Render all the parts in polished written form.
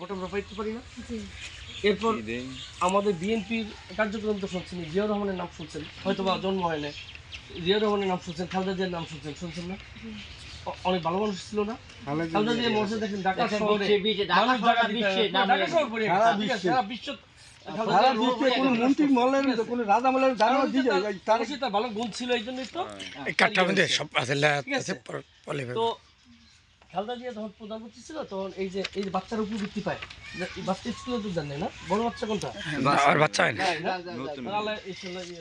Photograph পাইতে পারি না। এরপর আমাদের বিএনপির কার্যক্রম তো শুনছেন, জিয়াউর রহমানের নাম শুনছেন, হয়তো বা জন্ম হয় না, জিয়াউর রহমানের নাম শুনছেন, খালেদা জিয়ার নাম শুনছেন না? অনেক ভালো মানুষ ছিল না খালেদা জিয়া? মসজিদ দেখেন ঢাকা শহরে, ঢাকা শহর পড়ে সারা বিশ্ব কোনো মন্ত্রী মহলের কোনো রাজা মহলের জানানো দিয়ে যায়, তার ভালো গুণ ছিল, এই জন্যই তো তো খালেদা জিয়া যখন প্রধানমন্ত্রী ছিল তখন এই যে বাচ্চার উপর বৃত্তি পায়, বাচ্চা স্কুলে তো জানে না, বড় বাচ্চা কোনটা বাচ্চা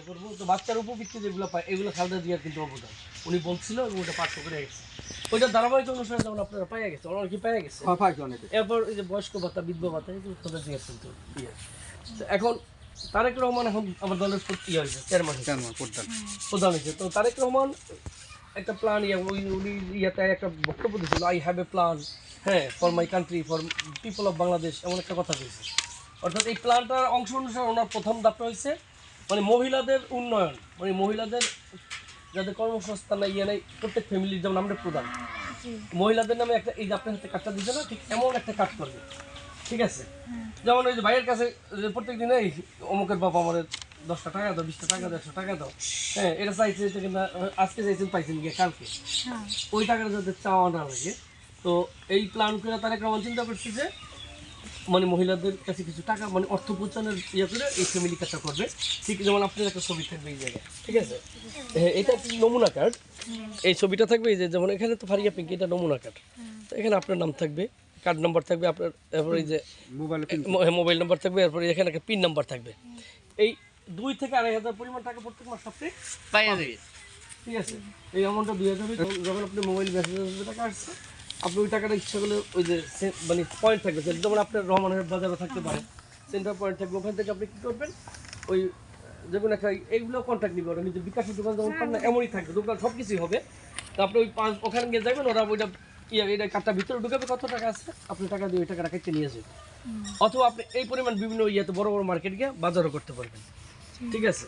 করবো তো, বাচ্চার উপবৃত্তি যেগুলো পায় এগুলো খালেদা জিয়ার কিন্তু অবদান, উনি বলছিল এবং ওটা পাঠ করে গেছে, ওইটা ধারাবাহিক অনুসারে যেমন আপনারা পাইয়া গেছে, অনেকে পাইয়া গেছে। এরপর এই যে বয়স্ক ভাতা, বিধবা ভাতা, এগুলো খালেদা জিয়ার কিন্তু এখন তারেক রহমান এখন আমার দলের হয়েছে চেয়ারম্যান প্রধান হয়েছে, তো তারেক রহমান একটা প্ল্যান উনি ইয়াতে একটা বক্তব্য দিয়েছিল, আই হ্যাভ এ প্ল্যান, হ্যাঁ, for my country, for people of Bangladesh, এমন একটা কথা বলছে। অর্থাৎ এই প্ল্যানটার অংশ অনুসারে ওনার প্রথম ধাপটা হয়েছে মানে মহিলাদের উন্নয়ন, মানে মহিলাদের যাদের কর্মসংস্থান ইয়ে নেই, প্রত্যেক ফ্যামিলির যেমন আমরা প্রধান, মহিলাদের নামে একটা এই যে আপনার হাতে কার্ডটা দিচ্ছে না, ঠিক এমন একটা কার্ড করবে, ঠিক আছে? যেমন ওই যে ভাইয়ের কাছে প্রত্যেক দিনে অমুকের বাবা আমাদের 10টা টাকা দাও, 20টা টাকা দাও, 100 টাকা দাও, হ্যাঁ, এটা চাইছে কিনা আজকে চাইছেন পাইছেন গিয়ে কালকে, ওই টাকাটা যাতে চাওয়া না লাগে। তো এই প্ল্যান করে তারা কেমন চিন্তা করছে যে মানে মহিলাদের কাছে কিছু টাকা মানে অর্থ পৌঁছানোর ইয়ে করে এই ফ্যামিলি কাজটা করবে, ঠিক যেমন আপনার একটা ছবি থাকবে এই জায়গায়, ঠিক আছে? এটা একটি নমুনা কার্ড, এই ছবিটা থাকবে এই যে যেমন এখানে তো ফারিয়া পিঙ্ক, এটা নমুনা কার্ড, তো এখানে আপনার নাম থাকবে, কার্ড নাম্বার থাকবে আপনার, এরপর এই যে মোবাইল নাম্বার থাকবে, এরপর এখানে একটা পিন নাম্বার থাকবে। এই 2 থেকে 2,500 পরিমাণ টাকা প্রত্যেক মাস আপনি পাইয়া দেবেন, ঠিক আছে? এই অ্যামাউন্টটা 2,000 যখন আপনি মোবাইল মেসেজ টাকা আসছে, আপনি ওই টাকাটা ইচ্ছা করলে ওই যে মানে পয়েন্ট থাকবে, যেমন আপনার রহমানের বাজারও থাকতে পারে, সেন্টার পয়েন্ট থাকবে, ওখান থেকে আপনি কী করবেন, ওই যে কোনো একটা এইগুলো কন্ট্যাক্ট নিবে, ওরা নিজের বিকাশের দোকান যেমন পান না এমনই থাকবে, দোকান সব কিছুই হবে। তো আপনি ওই ওখানে গিয়ে যাবেন, ওরা ওইটা এটা কার্ডটার ভিতরে ঢুকাবে, কত টাকা আছে আপনি টাকা দিয়ে ওই টাকাটা কেটে নিয়ে যাবেন, অথবা আপনি এই পরিমাণ বিভিন্ন ইয়েতে বড় বড় মার্কেট গিয়ে বাজারও করতে পারবেন, ঠিক আছে?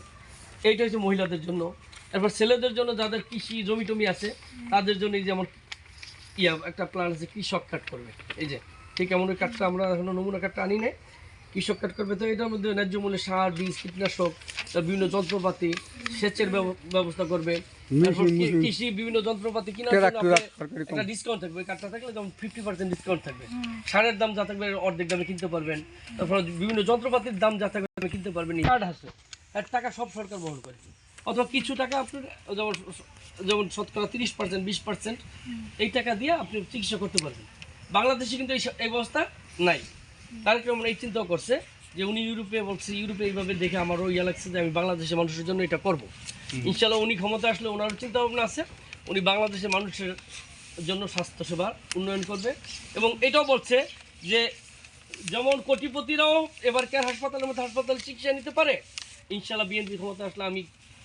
এইটা হচ্ছে মহিলাদের জন্য। এরপর ছেলেদের জন্য যাদের কৃষি জমি টমি আছে তাদের জন্য যেমন একটা প্ল্যান আছে, কৃষক কার্ড করবে, এই যে ঠিক এমন ওই কার্ডটা আমরা এখনো নমুনা কার্ডটা আনি নাই, কৃষক কার্ড করবে। তো এটার মধ্যে ন্যায্য মূল্যে সার, বীজ, কীটনাশক, বিভিন্ন যন্ত্রপাতি, সেচের ব্যবস্থা করবে, কৃষি বিভিন্ন যন্ত্রপাতি কেনার জন্য একটা ডিসকাউন্ট থাকবে, ওই কার্ডটা থাকলে যেমন 50% ডিসকাউন্ট থাকবে, সারের দাম যা থাকবে অর্ধেক দামে কিনতে পারবেন, তারপর বিভিন্ন যন্ত্রপাতির দাম যা থাকবে কিনতে পারবেন। কার্ড আছে, এর টাকা সব সরকার বহন করে, অথবা কিছু টাকা আপনার যেমন শতকরা 30%, 20% এই টাকা দিয়ে আপনি চিকিৎসা করতে পারবেন। বাংলাদেশে কিন্তু এই ব্যবস্থা নাই। তার কারণে এই চিন্তাও করছে যে উনি ইউরোপে বলছে, ইউরোপে এইভাবে দেখে আমারও ইয়া লাগছে যে আমি বাংলাদেশের মানুষের জন্য এটা করব। ইনশাল্লাহ উনি ক্ষমতা আসলে ওনার চিন্তা ভাবনা আছে, উনি বাংলাদেশের মানুষের জন্য স্বাস্থ্যসেবার উন্নয়ন করবে। এবং এটাও বলছে যে যেমন কোটিপতিরাও এবার কেয়ার হাসপাতালের মধ্যে হাসপাতালে চিকিৎসা নিতে পারে, ইনশাল্লাহ বিএনপি ক্ষমতা আসলে আমি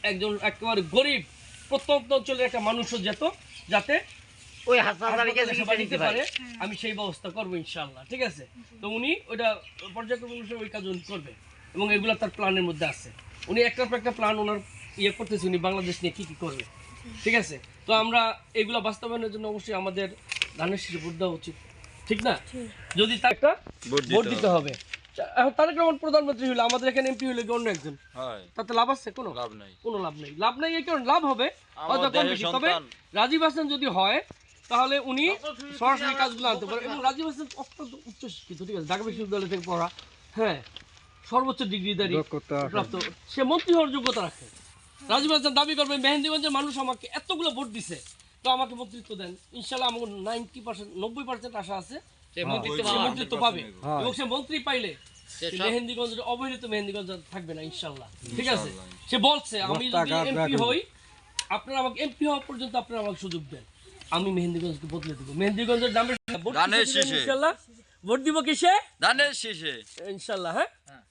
একজন একেবারে গরিব প্রত্যন্ত অঞ্চলের একটা মানুষও যাতে ওই হাসপাতালে নিতে পারে, আমি সেই ব্যবস্থা করবো ইনশাল্লাহ, ঠিক আছে? তো উনি ওইটা পর্যায়ক্রম অনুসারে ওই কাজ উনি করবে এবং এগুলো তার প্ল্যানের মধ্যে আছে। উনি একটার পর একটা প্ল্যান ওনার ইয়ে করতেছে, উনি বাংলাদেশ নিয়ে কী কী করবে, ঠিক আছে? তো আমরা এগুলো বাস্তবায়নের জন্য অবশ্যই আমাদের ধানের শীষে ভোট দেওয়া উচিত, ঠিক না? যদি তার একটা ভোট দিতে হবে। এখন তারেক রহমান প্রধানমন্ত্রী হলে, আমাদের এখানে এমপি হলে অন্য একজন, তাতে লাভ আছে? কোনো লাভ নেই। লাভ নেই এই কারণ লাভ হবে তবে রাজীব হাসান যদি হয় তাহলে উনি সরাসরি কাজগুলো আনতে পারে। এবং রাজীব হাসান অত্যন্ত উচ্চশিক্ষিত, ঠিক আছে, ঢাকা বিশ্ববিদ্যালয় থেকে পড়া, হ্যাঁ, সর্বোচ্চ ডিগ্রিধারী প্রাপ্ত, সে মন্ত্রী হওয়ার যোগ্যতা রাখে। রাজীব হাসান দাবি করবে মেহেন্দিগঞ্জের মানুষ আমাকে এতগুলো ভোট দিছে, তো আমাকে মন্ত্রিত্ব দেন। ইনশাল্লাহ আমার 90%, 90% আশা আছে মন্ত্রিত্ব পাবে, এবং সে মন্ত্রী পাইলে মেহেন্দিগঞ্জের অবহেলিত মেহেন্দিগঞ্জ থাকবে না ইনশাল্লাহ, ঠিক আছে? সে বলছে আমি যদি এমপি হই, আপনারা আমাকে এমপি হওয়া পর্যন্ত আপনারা আমাকে সুযোগ দেন, আমি মেহেন্দিগঞ্জকে বদলে দেবো। মেহেন্দিগঞ্জের নামে ইনশাল্লাহ ভোট দিব কিসে? ধানের শীষে ইনশাল্লাহ, হ্যাঁ।